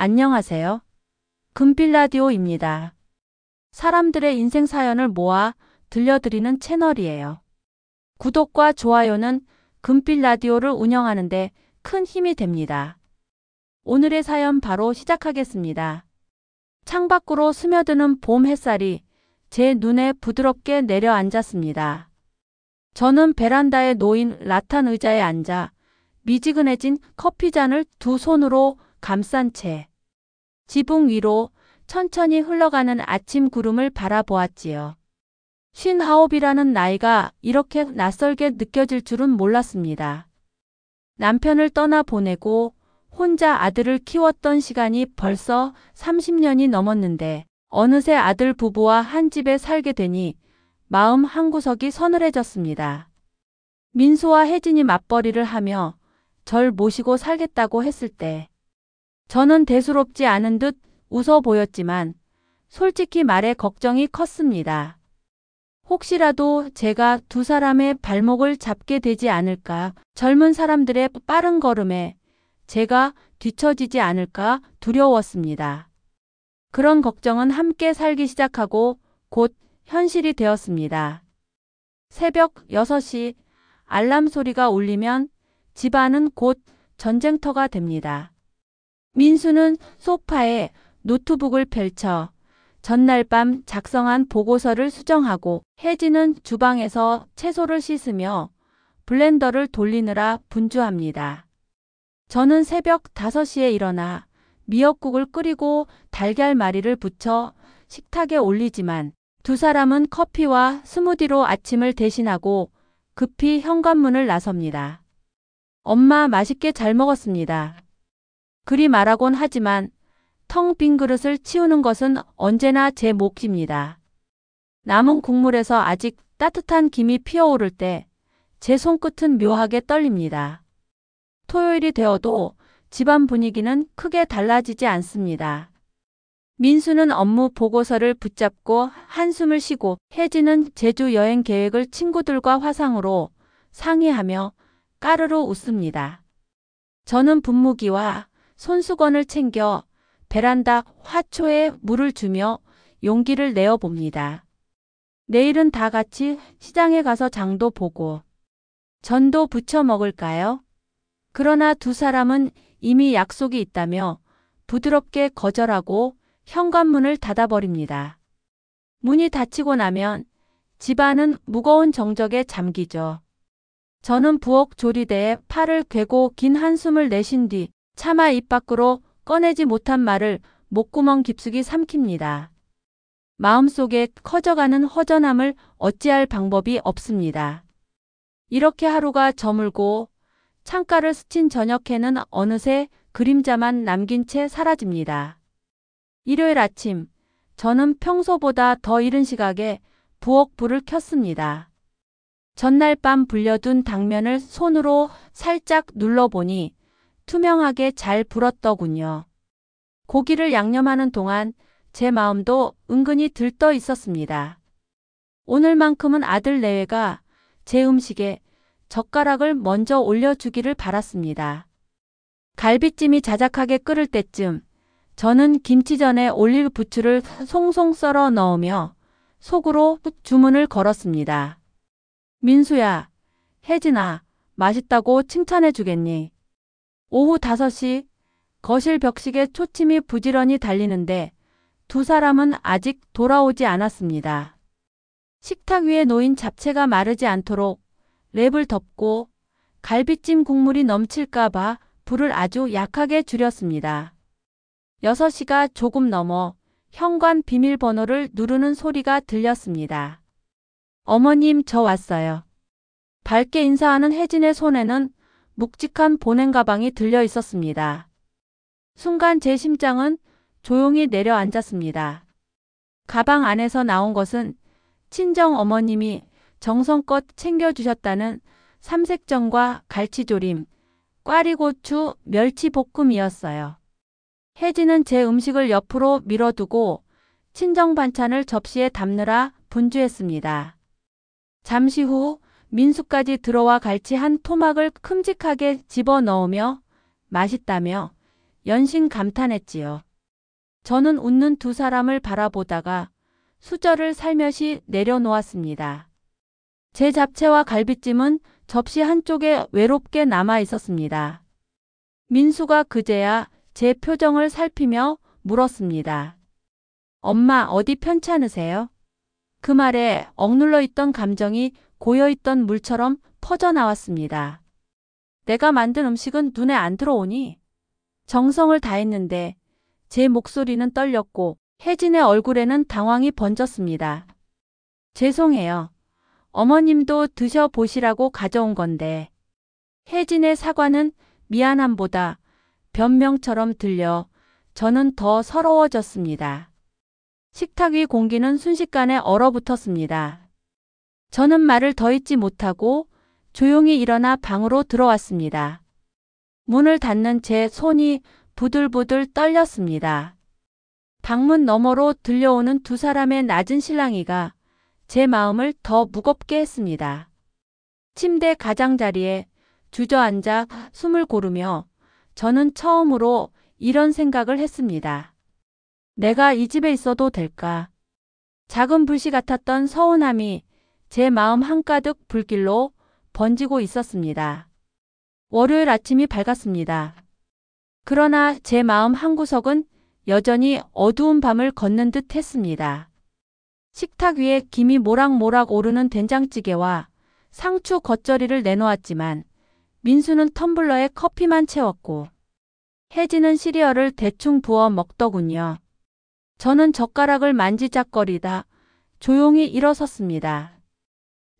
안녕하세요. 금빛라디오입니다. 사람들의 인생 사연을 모아 들려드리는 채널이에요. 구독과 좋아요는 금빛라디오를 운영하는데 큰 힘이 됩니다. 오늘의 사연 바로 시작하겠습니다. 창밖으로 스며드는 봄 햇살이 제 눈에 부드럽게 내려앉았습니다. 저는 베란다에 놓인 라탄 의자에 앉아 미지근해진 커피잔을 두 손으로 감싼 채 지붕 위로 천천히 흘러가는 아침 구름을 바라보았지요. 59이라는 나이가 이렇게 낯설게 느껴질 줄은 몰랐습니다. 남편을 떠나보내고 혼자 아들을 키웠던 시간이 벌써 30년이 넘었는데 어느새 아들 부부와 한 집에 살게 되니 마음 한구석이 서늘해졌습니다. 민수와 혜진이 맞벌이를 하며 절 모시고 살겠다고 했을 때 저는 대수롭지 않은 듯 웃어 보였지만 솔직히 말해 걱정이 컸습니다. 혹시라도 제가 두 사람의 발목을 잡게 되지 않을까, 젊은 사람들의 빠른 걸음에 제가 뒤처지지 않을까 두려웠습니다. 그런 걱정은 함께 살기 시작하고 곧 현실이 되었습니다. 새벽 6시 알람 소리가 울리면 집안은 곧 전쟁터가 됩니다. 민수는 소파에 노트북을 펼쳐 전날 밤 작성한 보고서를 수정하고 혜진은 주방에서 채소를 씻으며 블렌더를 돌리느라 분주합니다. 저는 새벽 5시에 일어나 미역국을 끓이고 달걀말이를 부쳐 식탁에 올리지만 두 사람은 커피와 스무디로 아침을 대신하고 급히 현관문을 나섭니다. 엄마 맛있게 잘 먹었습니다. 그리 말하곤 하지만 텅 빈 그릇을 치우는 것은 언제나 제 몫입니다. 남은 국물에서 아직 따뜻한 김이 피어오를 때 제 손끝은 묘하게 떨립니다. 토요일이 되어도 집안 분위기는 크게 달라지지 않습니다. 민수는 업무 보고서를 붙잡고 한숨을 쉬고 혜진은 제주 여행 계획을 친구들과 화상으로 상의하며 까르르 웃습니다. 저는 분무기와 손수건을 챙겨 베란다 화초에 물을 주며 용기를 내어 봅니다. 내일은 다 같이 시장에 가서 장도 보고 전도 부쳐 먹을까요? 그러나 두 사람은 이미 약속이 있다며 부드럽게 거절하고 현관문을 닫아버립니다. 문이 닫히고 나면 집안은 무거운 정적에 잠기죠. 저는 부엌 조리대에 팔을 괴고 긴 한숨을 내쉰 뒤 차마 입 밖으로 꺼내지 못한 말을 목구멍 깊숙이 삼킵니다. 마음속에 커져가는 허전함을 어찌할 방법이 없습니다. 이렇게 하루가 저물고 창가를 스친 저녁해는 어느새 그림자만 남긴 채 사라집니다. 일요일 아침, 저는 평소보다 더 이른 시각에 부엌 불을 켰습니다. 전날 밤 불려둔 당면을 손으로 살짝 눌러보니 투명하게 잘 불었더군요. 고기를 양념하는 동안 제 마음도 은근히 들떠 있었습니다. 오늘만큼은 아들 내외가 제 음식에 젓가락을 먼저 올려주기를 바랐습니다. 갈비찜이 자작하게 끓을 때쯤 저는 김치전에 올리브 부추를 송송 썰어 넣으며 속으로 주문을 걸었습니다. 민수야, 혜진아, 맛있다고 칭찬해 주겠니? 오후 5시 거실 벽식에 초침이 부지런히 달리는데 두 사람은 아직 돌아오지 않았습니다. 식탁 위에 놓인 잡채가 마르지 않도록 랩을 덮고 갈비찜 국물이 넘칠까봐 불을 아주 약하게 줄였습니다. 6시가 조금 넘어 현관 비밀번호를 누르는 소리가 들렸습니다. 어머님, 저 왔어요. 밝게 인사하는 혜진의 손에는 묵직한 보냉 가방이 들려 있었습니다. 순간 제 심장은 조용히 내려앉았습니다. 가방 안에서 나온 것은 친정 어머님이 정성껏 챙겨주셨다는 삼색전과 갈치조림, 꽈리고추, 멸치볶음이었어요. 혜진은 제 음식을 옆으로 밀어두고 친정 반찬을 접시에 담느라 분주했습니다. 잠시 후 민수까지 들어와 갈치 한 토막을 큼직하게 집어넣으며 맛있다며 연신 감탄했지요. 저는 웃는 두 사람을 바라보다가 수저를 살며시 내려놓았습니다. 제 잡채와 갈비찜은 접시 한쪽에 외롭게 남아 있었습니다. 민수가 그제야 제 표정을 살피며 물었습니다. 엄마, 어디 편찮으세요? 그 말에 억눌러 있던 감정이 고여있던 물처럼 퍼져나왔습니다. 내가 만든 음식은 눈에 안 들어오니? 정성을 다했는데 제 목소리는 떨렸고 혜진의 얼굴에는 당황이 번졌습니다. 죄송해요. 어머님도 드셔보시라고 가져온 건데. 혜진의 사과는 미안함보다 변명처럼 들려 저는 더 서러워졌습니다. 식탁 위 공기는 순식간에 얼어붙었습니다. 저는 말을 더 잇지 못하고 조용히 일어나 방으로 들어왔습니다. 문을 닫는 제 손이 부들부들 떨렸습니다. 방문 너머로 들려오는 두 사람의 낮은 실랑이가 제 마음을 더 무겁게 했습니다. 침대 가장자리에 주저앉아 숨을 고르며 저는 처음으로 이런 생각을 했습니다. 내가 이 집에 있어도 될까? 작은 불씨 같았던 서운함이 제 마음 한가득 불길로 번지고 있었습니다. 월요일 아침이 밝았습니다. 그러나 제 마음 한구석은 여전히 어두운 밤을 걷는 듯 했습니다. 식탁 위에 김이 모락모락 오르는 된장찌개와 상추 겉절이를 내놓았지만 민수는 텀블러에 커피만 채웠고 혜진은 시리얼을 대충 부어 먹더군요. 저는 젓가락을 만지작거리다 조용히 일어섰습니다.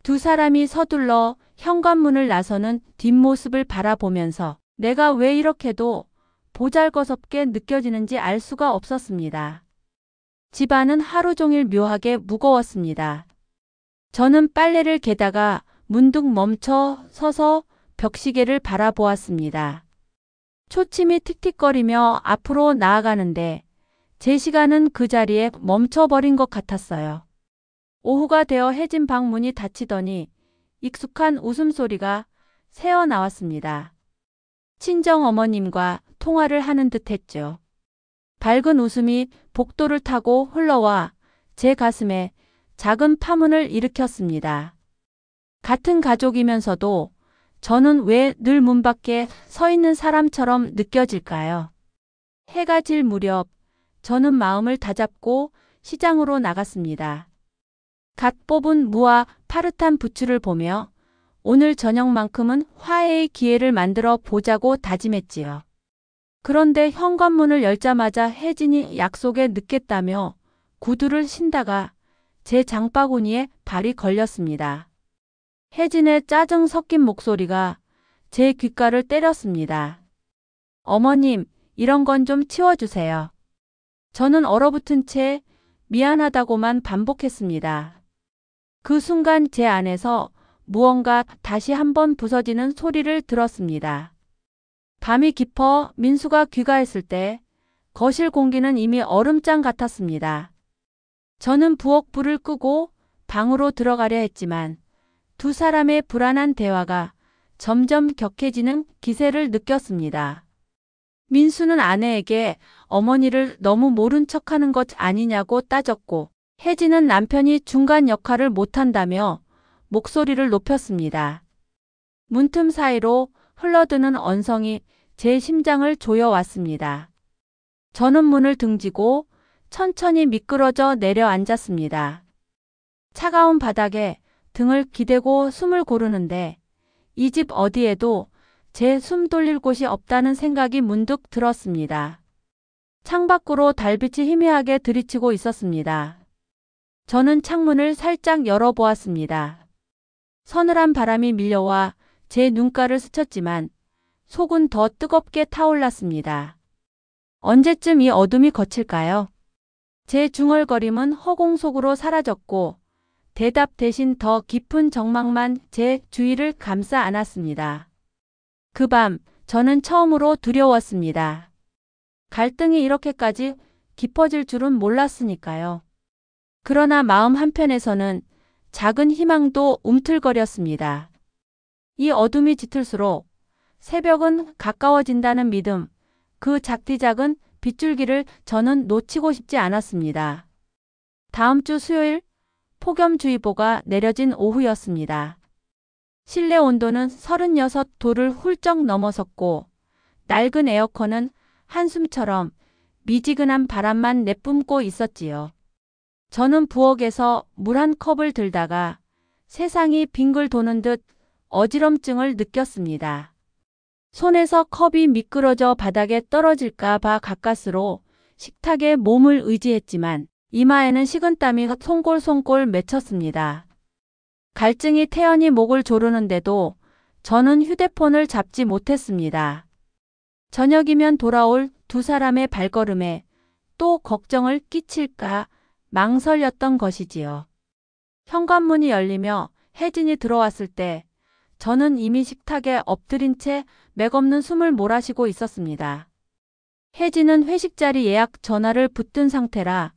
두 사람이 서둘러 현관문을 나서는 뒷모습을 바라보면서 내가 왜 이렇게도 보잘것없게 느껴지는지 알 수가 없었습니다. 집안은 하루 종일 묘하게 무거웠습니다. 저는 빨래를 개다가 문득 멈춰 서서 벽시계를 바라보았습니다. 초침이 틱틱거리며 앞으로 나아가는데 제 시간은 그 자리에 멈춰버린 것 같았어요. 오후가 되어 혜진 방 문이 닫히더니 익숙한 웃음소리가 새어나왔습니다. 친정어머님과 통화를 하는 듯 했죠. 밝은 웃음이 복도를 타고 흘러와 제 가슴에 작은 파문을 일으켰습니다. 같은 가족이면서도 저는 왜 늘 문 밖에 서 있는 사람처럼 느껴질까요? 해가 질 무렵 저는 마음을 다잡고 시장으로 나갔습니다. 갓 뽑은 무와 파릇한 부추를 보며 오늘 저녁만큼은 화해의 기회를 만들어 보자고 다짐했지요. 그런데 현관문을 열자마자 혜진이 약속에 늦겠다며 구두를 신다가 제 장바구니에 발이 걸렸습니다. 혜진의 짜증 섞인 목소리가 제 귓가를 때렸습니다. 어머님, 이런 건 좀 치워주세요. 저는 얼어붙은 채 미안하다고만 반복했습니다. 그 순간 제 안에서 무언가 다시 한번 부서지는 소리를 들었습니다. 밤이 깊어 민수가 귀가했을 때 거실 공기는 이미 얼음장 같았습니다. 저는 부엌 불을 끄고 방으로 들어가려 했지만 두 사람의 불안한 대화가 점점 격해지는 기세를 느꼈습니다. 민수는 아내에게 어머니를 너무 모른 척하는 것 아니냐고 따졌고 혜진은 남편이 중간 역할을 못한다며 목소리를 높였습니다. 문틈 사이로 흘러드는 언성이 제 심장을 조여왔습니다. 저는 문을 등지고 천천히 미끄러져 내려앉았습니다. 차가운 바닥에 등을 기대고 숨을 고르는데 이 집 어디에도 제 숨 돌릴 곳이 없다는 생각이 문득 들었습니다. 창밖으로 달빛이 희미하게 들이치고 있었습니다. 저는 창문을 살짝 열어보았습니다. 서늘한 바람이 밀려와 제 눈가를 스쳤지만 속은 더 뜨겁게 타올랐습니다. 언제쯤 이 어둠이 거칠까요? 제 중얼거림은 허공 속으로 사라졌고 대답 대신 더 깊은 적막만 제 주위를 감싸 안았습니다. 그 밤 저는 처음으로 두려웠습니다. 갈등이 이렇게까지 깊어질 줄은 몰랐으니까요. 그러나 마음 한편에서는 작은 희망도 움틀거렸습니다. 이 어둠이 짙을수록 새벽은 가까워진다는 믿음, 그 작디작은 빗줄기를 저는 놓치고 싶지 않았습니다. 다음 주 수요일 폭염주의보가 내려진 오후였습니다. 실내 온도는 36도를 훌쩍 넘어섰고 낡은 에어컨은 한숨처럼 미지근한 바람만 내뿜고 있었지요. 저는 부엌에서 물 한 컵을 들다가 세상이 빙글 도는 듯 어지럼증을 느꼈습니다. 손에서 컵이 미끄러져 바닥에 떨어질까 봐 가까스로 식탁에 몸을 의지했지만 이마에는 식은땀이 송골송골 맺혔습니다. 갈증이 태연히 목을 조르는데도 저는 휴대폰을 잡지 못했습니다. 저녁이면 돌아올 두 사람의 발걸음에 또 걱정을 끼칠까 망설였던 것이지요. 현관문이 열리며 혜진이 들어왔을 때 저는 이미 식탁에 엎드린 채 맥없는 숨을 몰아쉬고 있었습니다. 혜진은 회식 자리 예약 전화를 붙든 상태라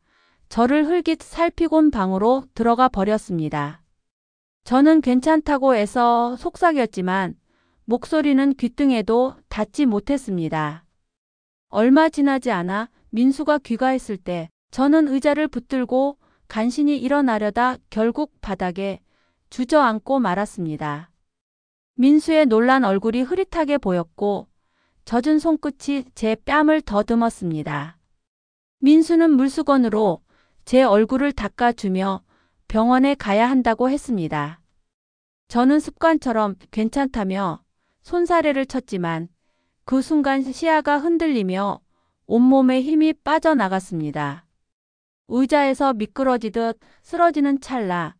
저를 흘깃 살피곤 방으로 들어가 버렸습니다. 저는 괜찮다고 애써 속삭였지만 목소리는 귓등에도 닿지 못했습니다. 얼마 지나지 않아 민수가 귀가했을 때 저는 의자를 붙들고 간신히 일어나려다 결국 바닥에 주저앉고 말았습니다. 민수의 놀란 얼굴이 흐릿하게 보였고 젖은 손끝이 제 뺨을 더듬었습니다. 민수는 물수건으로 제 얼굴을 닦아주며 병원에 가야 한다고 했습니다. 저는 습관처럼 괜찮다며 손사래를 쳤지만 그 순간 시야가 흔들리며 온몸에 힘이 빠져나갔습니다. 의자에서 미끄러지듯 쓰러지는 찰나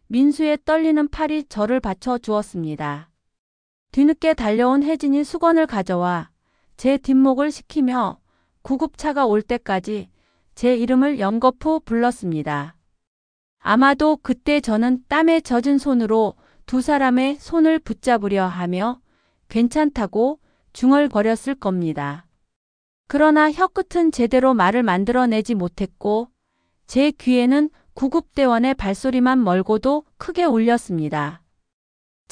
민수의 떨리는 팔이 저를 받쳐 주었습니다. 뒤늦게 달려온 혜진이 수건을 가져와 제 뒷목을 식히며 구급차가 올 때까지 제 이름을 연거푸 불렀습니다. 아마도 그때 저는 땀에 젖은 손으로 두 사람의 손을 붙잡으려 하며 괜찮다고 중얼거렸을 겁니다. 그러나 혀끝은 제대로 말을 만들어내지 못했고 제 귀에는 구급대원의 발소리만 멀고도 크게 울렸습니다.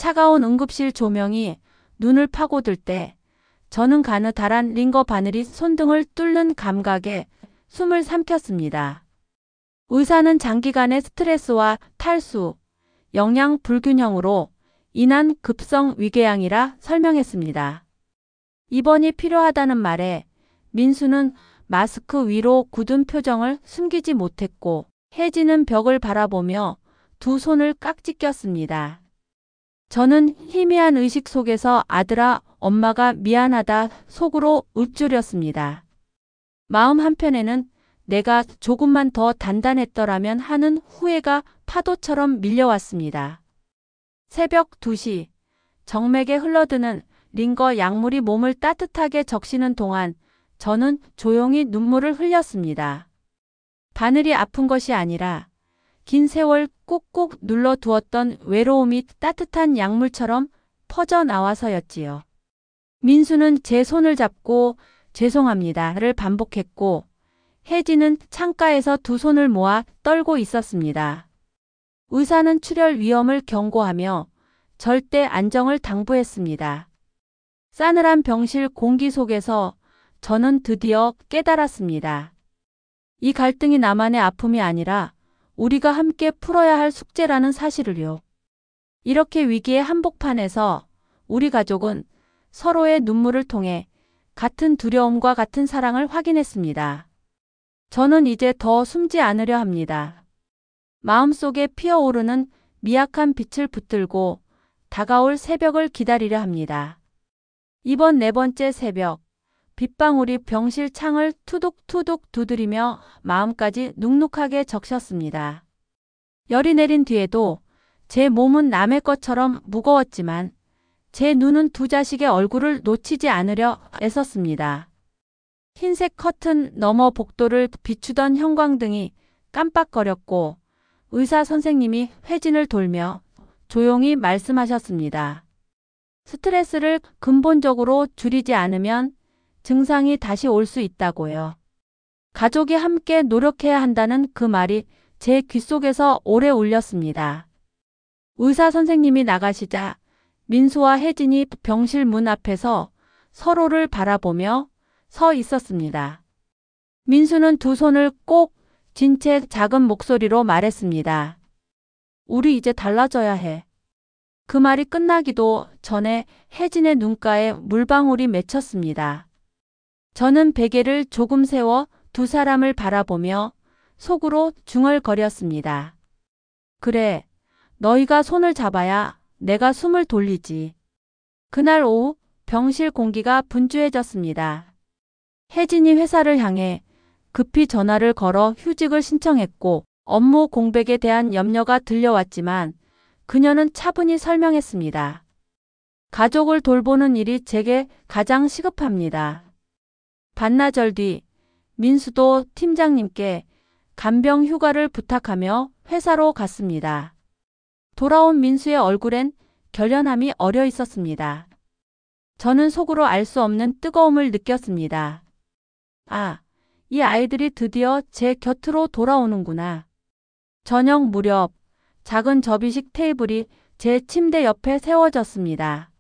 차가운 응급실 조명이 눈을 파고들 때 저는 가느다란 링거 바늘이 손등을 뚫는 감각에 숨을 삼켰습니다. 의사는 장기간의 스트레스와 탈수, 영양 불균형으로 인한 급성 위궤양이라 설명했습니다. 입원이 필요하다는 말에 민수는 마스크 위로 굳은 표정을 숨기지 못했고 혜진은 벽을 바라보며 두 손을 깍지 꼈습니다. 저는 희미한 의식 속에서 아들아, 엄마가 미안하다 속으로 읊조렸습니다. 마음 한편에는 내가 조금만 더 단단했더라면 하는 후회가 파도처럼 밀려왔습니다. 새벽 2시, 정맥에 흘러드는 링거 약물이 몸을 따뜻하게 적시는 동안 저는 조용히 눈물을 흘렸습니다. 바늘이 아픈 것이 아니라 긴 세월 꾹꾹 눌러두었던 외로움이 따뜻한 약물처럼 퍼져나와서였지요. 민수는 제 손을 잡고 죄송합니다를 반복했고 혜진은 창가에서 두 손을 모아 떨고 있었습니다. 의사는 출혈 위험을 경고하며 절대 안정을 당부했습니다. 싸늘한 병실 공기 속에서 저는 드디어 깨달았습니다. 이 갈등이 나만의 아픔이 아니라 우리가 함께 풀어야 할 숙제라는 사실을요. 이렇게 위기의 한복판에서 우리 가족은 서로의 눈물을 통해 같은 두려움과 같은 사랑을 확인했습니다. 저는 이제 더 숨지 않으려 합니다. 마음속에 피어오르는 미약한 빛을 붙들고 다가올 새벽을 기다리려 합니다. 이번 네 번째 새벽, 빗방울이 병실 창을 투둑투둑 두드리며 마음까지 눅눅하게 적셨습니다. 열이 내린 뒤에도 제 몸은 남의 것처럼 무거웠지만 제 눈은 두 자식의 얼굴을 놓치지 않으려 애썼습니다. 흰색 커튼 너머 복도를 비추던 형광등이 깜빡거렸고 의사 선생님이 혜진을 돌며 조용히 말씀하셨습니다. 스트레스를 근본적으로 줄이지 않으면 증상이 다시 올 수 있다고요. 가족이 함께 노력해야 한다는 그 말이 제 귓속에서 오래 울렸습니다. 의사 선생님이 나가시자 민수와 혜진이 병실 문 앞에서 서로를 바라보며 서 있었습니다. 민수는 두 손을 꼭 쥔 채 작은 목소리로 말했습니다. 우리 이제 달라져야 해. 그 말이 끝나기도 전에 혜진의 눈가에 물방울이 맺혔습니다. 저는 베개를 조금 세워 두 사람을 바라보며 속으로 중얼거렸습니다. 그래, 너희가 손을 잡아야 내가 숨을 돌리지. 그날 오후 병실 공기가 분주해졌습니다. 혜진이 회사를 향해 급히 전화를 걸어 휴직을 신청했고 업무 공백에 대한 염려가 들려왔지만 그녀는 차분히 설명했습니다. 가족을 돌보는 일이 제게 가장 시급합니다. 반나절 뒤 민수도 팀장님께 간병 휴가를 부탁하며 회사로 갔습니다. 돌아온 민수의 얼굴엔 결연함이 어려 있었습니다. 저는 속으로 알 수 없는 뜨거움을 느꼈습니다. 아, 이 아이들이 드디어 제 곁으로 돌아오는구나. 저녁 무렵 작은 접이식 테이블이 제 침대 옆에 세워졌습니다.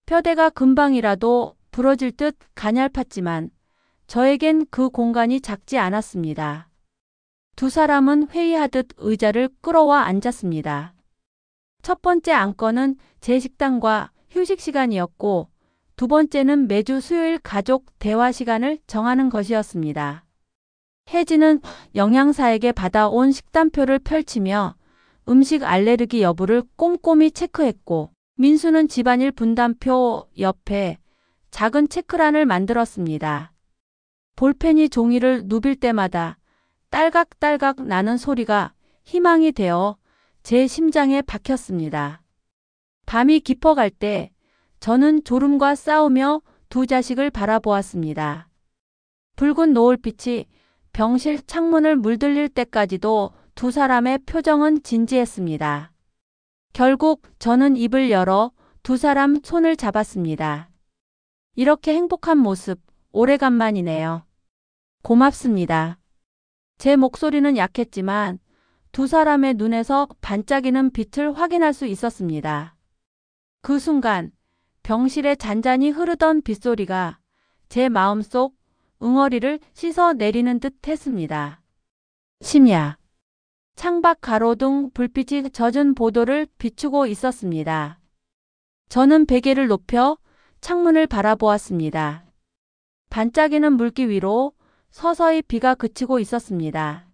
뼈대가 금방이라도 부러질 듯 가냘팠지만 저에겐 그 공간이 작지 않았습니다. 두 사람은 회의하듯 의자를 끌어와 앉았습니다. 첫 번째 안건은 제 식단과 휴식 시간이었고 두 번째는 매주 수요일 가족 대화 시간을 정하는 것이었습니다. 혜진은 영양사에게 받아온 식단표를 펼치며 음식 알레르기 여부를 꼼꼼히 체크했고 민수는 집안일 분담표 옆에 작은 체크란을 만들었습니다. 볼펜이 종이를 누빌 때마다 딸각딸각 나는 소리가 희망이 되어 제 심장에 박혔습니다. 밤이 깊어갈 때 저는 졸음과 싸우며 두 자식을 바라보았습니다. 붉은 노을빛이 병실 창문을 물들릴 때까지도 두 사람의 표정은 진지했습니다. 결국 저는 입을 열어 두 사람 손을 잡았습니다. 이렇게 행복한 모습 오래간만이네요. 고맙습니다. 제 목소리는 약했지만 두 사람의 눈에서 반짝이는 빛을 확인할 수 있었습니다. 그 순간 병실에 잔잔히 흐르던 빗소리가 제 마음속 응어리를 씻어내리는 듯 했습니다. 심야. 창밖 가로등 불빛이 젖은 보도를 비추고 있었습니다. 저는 베개를 높여 창문을 바라보았습니다. 반짝이는 물기 위로 서서히 비가 그치고 있었습니다.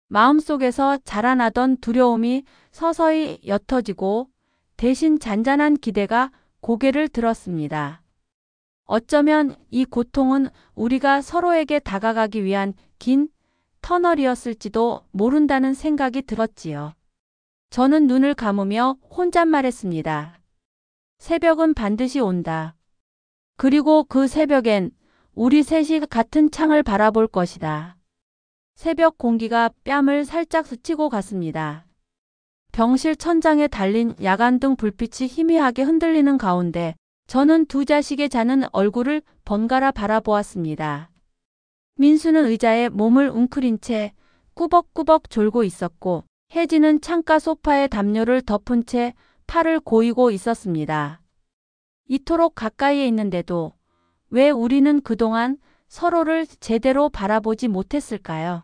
마음속에서 자라나던 두려움이 서서히 옅어지고 대신 잔잔한 기대가 고개를 들었습니다. 어쩌면 이 고통은 우리가 서로에게 다가가기 위한 긴 터널이었을지도 모른다는 생각이 들었지요. 저는 눈을 감으며 혼잣말했습니다. 새벽은 반드시 온다. 그리고 그 새벽엔 우리 셋이 같은 창을 바라볼 것이다. 새벽 공기가 뺨을 살짝 스치고 갔습니다. 병실 천장에 달린 야간등 불빛이 희미하게 흔들리는 가운데 저는 두 자식의 자는 얼굴을 번갈아 바라보았습니다. 민수는 의자에 몸을 웅크린 채 꾸벅꾸벅 졸고 있었고 혜진은 창가 소파에 담요를 덮은 채 팔을 고이고 있었습니다. 이토록 가까이에 있는데도 왜 우리는 그동안 서로를 제대로 바라보지 못했을까요?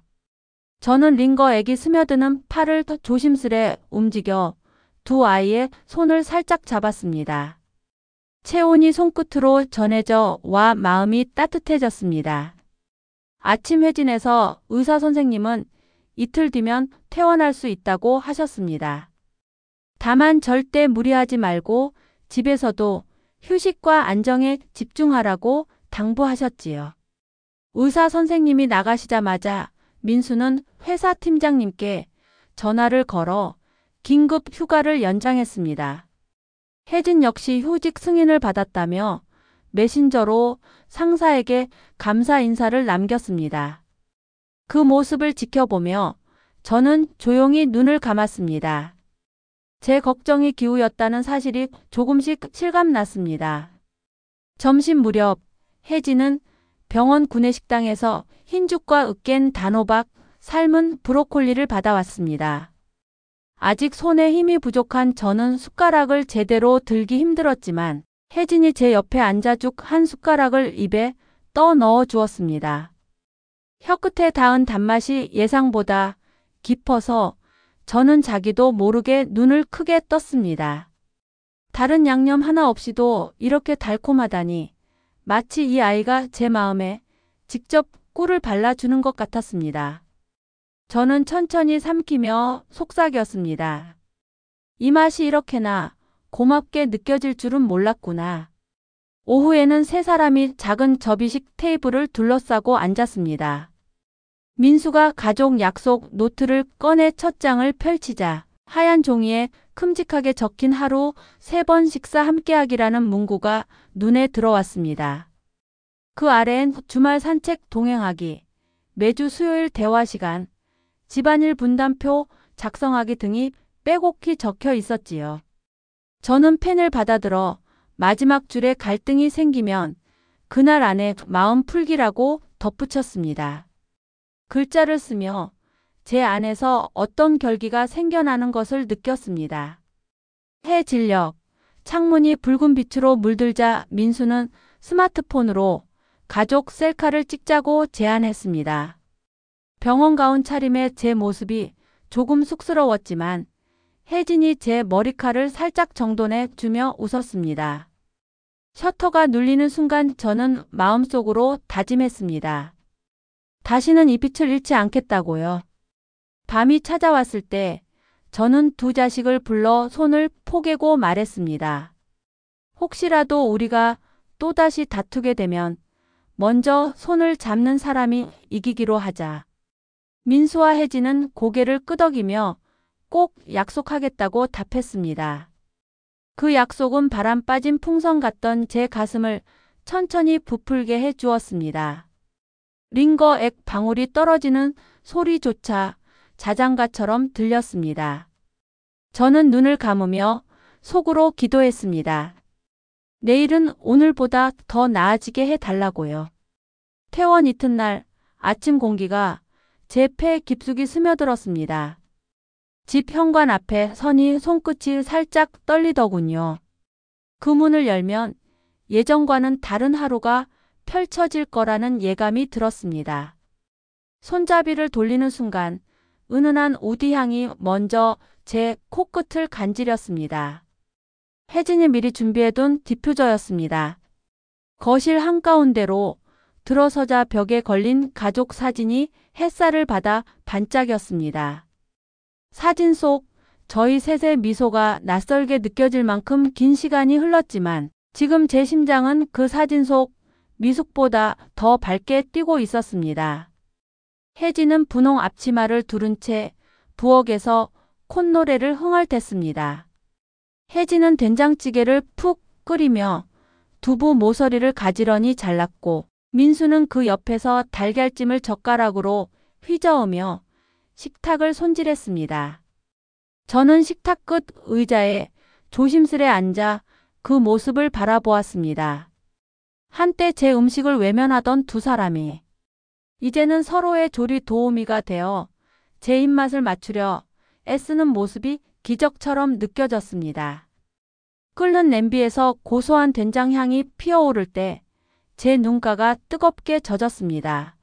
저는 링거액이 스며드는 팔을 더 조심스레 움직여 두 아이의 손을 살짝 잡았습니다. 체온이 손끝으로 전해져 와 마음이 따뜻해졌습니다. 아침 회진에서 의사 선생님은 이틀 뒤면 퇴원할 수 있다고 하셨습니다. 다만 절대 무리하지 말고 집에서도 휴식과 안정에 집중하라고 당부하셨지요. 의사 선생님이 나가시자마자 민수는 회사 팀장님께 전화를 걸어 긴급 휴가를 연장했습니다. 혜진 역시 휴직 승인을 받았다며 메신저로 상사에게 감사 인사를 남겼습니다. 그 모습을 지켜보며 저는 조용히 눈을 감았습니다. 제 걱정이 기우였다는 사실이 조금씩 실감났습니다. 점심 무렵 혜진은 병원 구내식당에서 흰죽과 으깬 단호박, 삶은 브로콜리를 받아왔습니다. 아직 손에 힘이 부족한 저는 숟가락을 제대로 들기 힘들었지만 혜진이 제 옆에 앉아 죽 한 숟가락을 입에 떠 넣어 주었습니다. 혀끝에 닿은 단맛이 예상보다 깊어서 저는 자기도 모르게 눈을 크게 떴습니다. 다른 양념 하나 없이도 이렇게 달콤하다니 마치 이 아이가 제 마음에 직접 꿀을 발라주는 것 같았습니다. 저는 천천히 삼키며 속삭였습니다. 이 맛이 이렇게나 고맙게 느껴질 줄은 몰랐구나. 오후에는 세 사람이 작은 접이식 테이블을 둘러싸고 앉았습니다. 민수가 가족 약속 노트를 꺼내 첫 장을 펼치자 하얀 종이에 큼직하게 적힌 하루 3번 식사 함께하기라는 문구가 눈에 들어왔습니다. 그 아래엔 주말 산책 동행하기, 매주 수요일 대화 시간, 집안일 분담표 작성하기 등이 빼곡히 적혀 있었지요. 저는 펜을 받아들어 마지막 줄에 갈등이 생기면 그날 안에 마음 풀기라고 덧붙였습니다. 글자를 쓰며 제 안에서 어떤 결기가 생겨나는 것을 느꼈습니다. 해 진력, 창문이 붉은 빛으로 물들자 민수는 스마트폰으로 가족 셀카를 찍자고 제안했습니다. 병원 가운 차림의 제 모습이 조금 쑥스러웠지만 혜진이 제 머리칼을 살짝 정돈해 주며 웃었습니다. 셔터가 눌리는 순간 저는 마음속으로 다짐했습니다. 다시는 이 빛을 잃지 않겠다고요. 밤이 찾아왔을 때 저는 두 자식을 불러 손을 포개고 말했습니다. 혹시라도 우리가 또다시 다투게 되면 먼저 손을 잡는 사람이 이기기로 하자. 민수와 혜진은 고개를 끄덕이며 꼭 약속하겠다고 답했습니다. 그 약속은 바람 빠진 풍선 같던 제 가슴을 천천히 부풀게 해 주었습니다. 링거액 방울이 떨어지는 소리조차 자장가처럼 들렸습니다. 저는 눈을 감으며 속으로 기도했습니다. 내일은 오늘보다 더 나아지게 해달라고요. 퇴원 이튿날 아침 공기가 제 폐 깊숙이 스며들었습니다. 집 현관 앞에 서니 손끝이 살짝 떨리더군요. 그 문을 열면 예전과는 다른 하루가 펼쳐질 거라는 예감이 들었습니다. 손잡이를 돌리는 순간 은은한 우디 향이 먼저 제 코끝을 간지렸습니다. 혜진이 미리 준비해둔 디퓨저였습니다. 거실 한가운데로 들어서자 벽에 걸린 가족 사진이 햇살을 받아 반짝였습니다. 사진 속 저희 셋의 미소가 낯설게 느껴질 만큼 긴 시간이 흘렀지만 지금 제 심장은 그 사진 속 미숙보다 더 밝게 뛰고 있었습니다. 혜진은 분홍 앞치마를 두른 채 부엌에서 콧노래를 흥얼댔습니다. 혜진은 된장찌개를 푹 끓이며 두부 모서리를 가지런히 잘랐고 민수는 그 옆에서 달걀찜을 젓가락으로 휘저으며 식탁을 손질했습니다. 저는 식탁 끝 의자에 조심스레 앉아 그 모습을 바라보았습니다. 한때 제 음식을 외면하던 두 사람이 이제는 서로의 조리 도우미가 되어 제 입맛을 맞추려 애쓰는 모습이 기적처럼 느껴졌습니다. 끓는 냄비에서 고소한 된장 향이 피어오를 때 제 눈가가 뜨겁게 젖었습니다.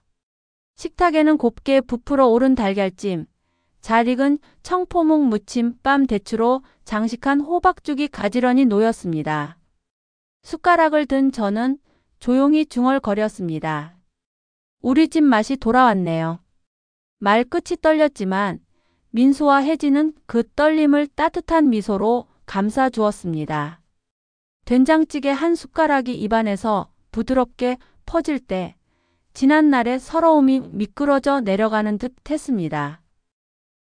식탁에는 곱게 부풀어 오른 달걀찜, 잘 익은 청포묵 무침, 빰 대추로 장식한 호박죽이 가지런히 놓였습니다. 숟가락을 든 저는 조용히 중얼거렸습니다. 우리 집 맛이 돌아왔네요. 말 끝이 떨렸지만 민수와 혜진은 그 떨림을 따뜻한 미소로 감싸주었습니다. 된장찌개 한 숟가락이 입안에서 부드럽게 퍼질 때 지난날의 서러움이 미끄러져 내려가는 듯 했습니다.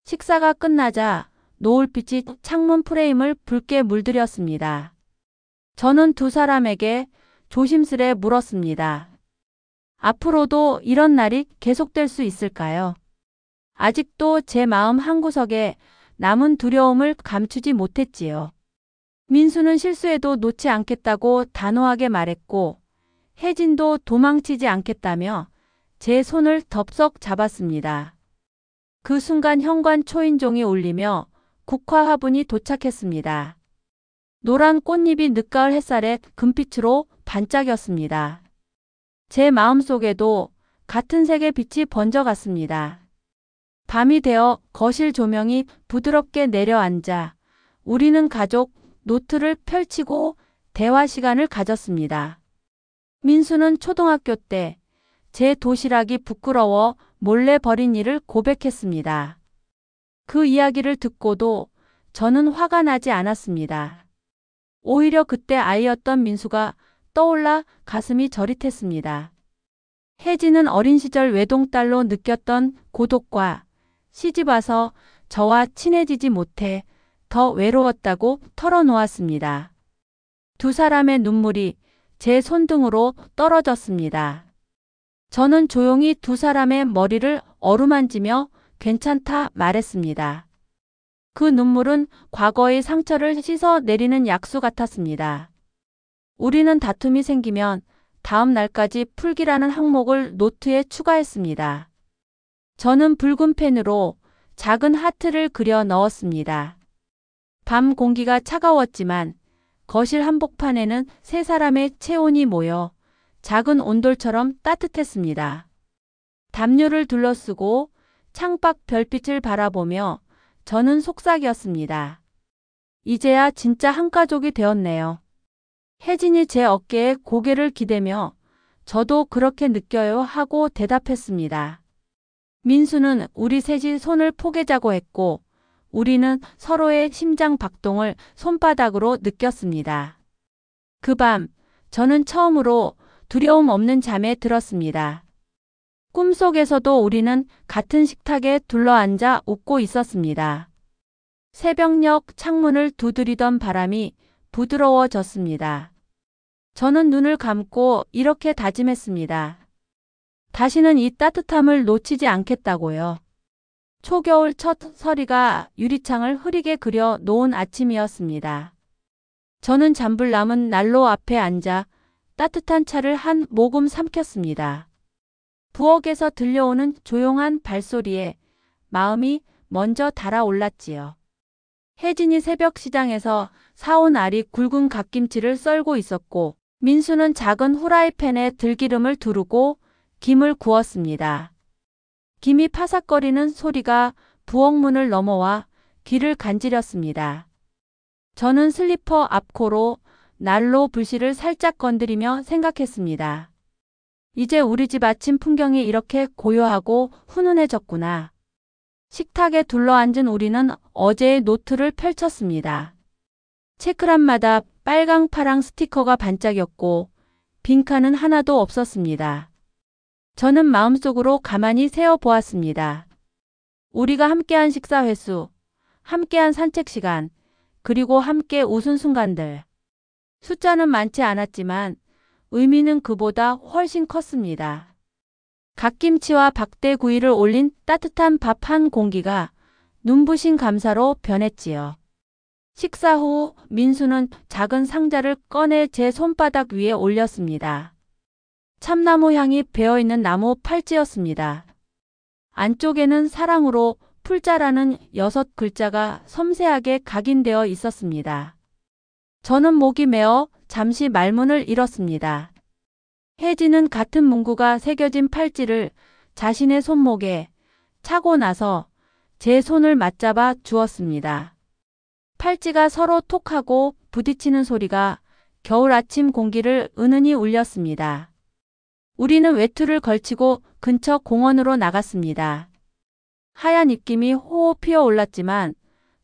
식사가 끝나자 노을빛이 창문 프레임을 붉게 물들였습니다. 저는 두 사람에게 조심스레 물었습니다. 앞으로도 이런 날이 계속될 수 있을까요? 아직도 제 마음 한구석에 남은 두려움을 감추지 못했지요. 민수는 실수해도 놓지 않겠다고 단호하게 말했고 혜진도 도망치지 않겠다며 제 손을 덥석 잡았습니다. 그 순간 현관 초인종이 울리며 국화 화분이 도착했습니다. 노란 꽃잎이 늦가을 햇살에 금빛으로 반짝였습니다. 제 마음속에도 같은 색의 빛이 번져갔습니다. 밤이 되어 거실 조명이 부드럽게 내려앉아 우리는 가족 노트를 펼치고 대화 시간을 가졌습니다. 민수는 초등학교 때 제 도시락이 부끄러워 몰래 버린 일을 고백했습니다. 그 이야기를 듣고도 저는 화가 나지 않았습니다. 오히려 그때 아이였던 민수가 떠올라 가슴이 저릿했습니다. 혜진은 어린 시절 외동딸로 느꼈던 고독과 시집와서 저와 친해지지 못해 더 외로웠다고 털어놓았습니다. 두 사람의 눈물이 제 손등으로 떨어졌습니다. 저는 조용히 두 사람의 머리를 어루만지며 괜찮다 말했습니다. 그 눈물은 과거의 상처를 씻어내리는 약수 같았습니다. 우리는 다툼이 생기면 다음 날까지 풀기라는 항목을 노트에 추가했습니다. 저는 붉은 펜으로 작은 하트를 그려 넣었습니다. 밤 공기가 차가웠지만 거실 한복판에는 세 사람의 체온이 모여 작은 온돌처럼 따뜻했습니다. 담요를 둘러쓰고 창밖 별빛을 바라보며 저는 속삭였습니다. 이제야 진짜 한 가족이 되었네요. 혜진이 제 어깨에 고개를 기대며 저도 그렇게 느껴요 하고 대답했습니다. 민수는 우리 셋이 손을 포개자고 했고 우리는 서로의 심장 박동을 손바닥으로 느꼈습니다. 그 밤 저는 처음으로 두려움 없는 잠에 들었습니다. 꿈속에서도 우리는 같은 식탁에 둘러앉아 웃고 있었습니다. 새벽녘 창문을 두드리던 바람이 부드러워졌습니다. 저는 눈을 감고 이렇게 다짐했습니다. 다시는 이 따뜻함을 놓치지 않겠다고요. 초겨울 첫 서리가 유리창을 흐리게 그려 놓은 아침이었습니다. 저는 잔불 남은 난로 앞에 앉아 따뜻한 차를 한 모금 삼켰습니다. 부엌에서 들려오는 조용한 발소리에 마음이 먼저 달아올랐지요. 혜진이 새벽 시장에서 사온 알이 굵은 갓김치를 썰고 있었고 민수는 작은 후라이팬에 들기름을 두르고 김을 구웠습니다. 김이 파삭거리는 소리가 부엌문을 넘어와 귀를 간지렸습니다. 저는 슬리퍼 앞코로 난로 불씨를 살짝 건드리며 생각했습니다. 이제 우리 집 아침 풍경이 이렇게 고요하고 훈훈해졌구나. 식탁에 둘러앉은 우리는 어제의 노트를 펼쳤습니다. 책크란마다 빨강 파랑 스티커가 반짝였고 빈칸은 하나도 없었습니다. 저는 마음속으로 가만히 세어보았습니다. 우리가 함께한 식사 횟수, 함께한 산책 시간, 그리고 함께 웃은 순간들. 숫자는 많지 않았지만 의미는 그보다 훨씬 컸습니다. 갓김치와 박대구이를 올린 따뜻한 밥 한 공기가 눈부신 감사로 변했지요. 식사 후 민수는 작은 상자를 꺼내 제 손바닥 위에 올렸습니다. 참나무 향이 배어있는 나무 팔찌였습니다. 안쪽에는 사랑으로 풀자라는 6글자가 섬세하게 각인되어 있었습니다. 저는 목이 메어 잠시 말문을 잃었습니다. 혜진은 같은 문구가 새겨진 팔찌를 자신의 손목에 차고 나서 제 손을 맞잡아 주었습니다. 팔찌가 서로 톡하고 부딪히는 소리가 겨울 아침 공기를 은은히 울렸습니다. 우리는 외투를 걸치고 근처 공원으로 나갔습니다. 하얀 입김이 호호 피어올랐지만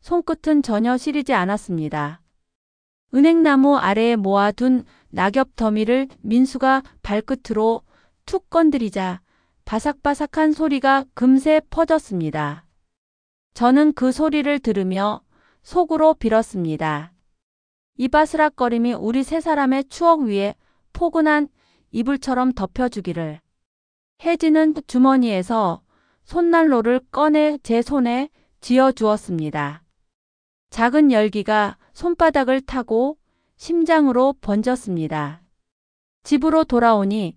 손끝은 전혀 시리지 않았습니다. 은행나무 아래에 모아둔 낙엽 더미를 민수가 발끝으로 툭 건드리자 바삭바삭한 소리가 금세 퍼졌습니다. 저는 그 소리를 들으며 속으로 빌었습니다. 이 바스락거림이 우리 세 사람의 추억 위에 포근한 이불처럼 덮여주기를. 혜진은 주머니에서 손난로를 꺼내 제 손에 쥐어주었습니다. 작은 열기가 손바닥을 타고 심장으로 번졌습니다. 집으로 돌아오니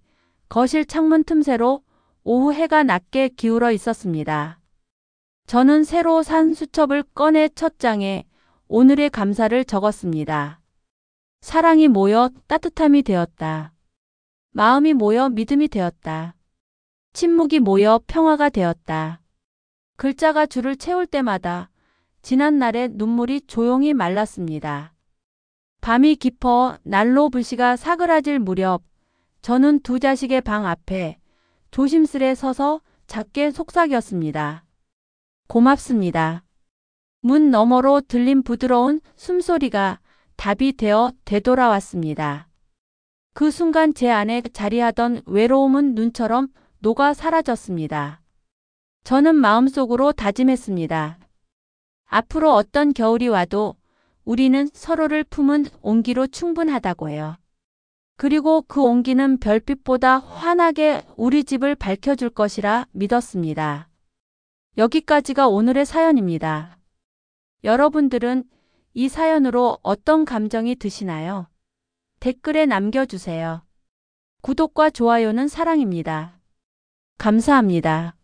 거실 창문 틈새로 오후 해가 낮게 기울어 있었습니다. 저는 새로 산 수첩을 꺼내 첫 장에 오늘의 감사를 적었습니다. 사랑이 모여 따뜻함이 되었다. 마음이 모여 믿음이 되었다. 침묵이 모여 평화가 되었다. 글자가 줄을 채울 때마다 지난 날의 눈물이 조용히 말랐습니다. 밤이 깊어 난로 불씨가 사그라질 무렵 저는 두 자식의 방 앞에 조심스레 서서 작게 속삭였습니다. 고맙습니다. 문 너머로 들린 부드러운 숨소리가 답이 되어 되돌아왔습니다. 그 순간 제 안에 자리하던 외로움은 눈처럼 녹아 사라졌습니다. 저는 마음속으로 다짐했습니다. 앞으로 어떤 겨울이 와도 우리는 서로를 품은 온기로 충분하다고요. 그리고 그 온기는 별빛보다 환하게 우리 집을 밝혀줄 것이라 믿었습니다. 여기까지가 오늘의 사연입니다. 여러분들은 이 사연으로 어떤 감정이 드시나요? 댓글에 남겨주세요. 구독과 좋아요는 사랑입니다. 감사합니다.